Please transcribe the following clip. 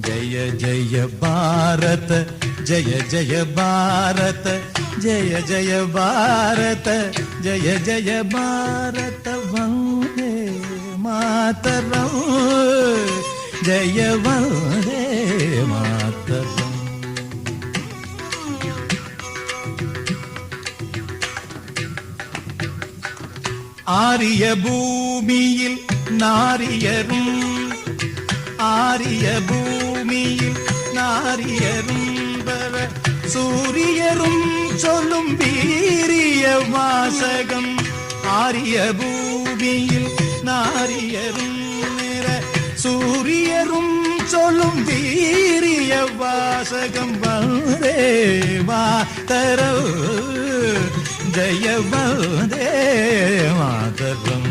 ஜய ஜய பாரத ஜய ஜய பாரத ஜய ஜய பாரத ஜய ஜய பாரத வந்தே மாதரம் ஜய வந்தே மாதரம். ஆரிய பூமியில் நாரியரும் ஆரிய பூமியில் நாரியரும் வர சூரியரும் சொல்லும் வீரிய வாசகம். ஆரிய பூமியில் நாரியரும் நிற சூரியரும் சொல்லும் வீரிய வாசகம். வந்தே மாதரம் ஜய வந்தே மாதரம்.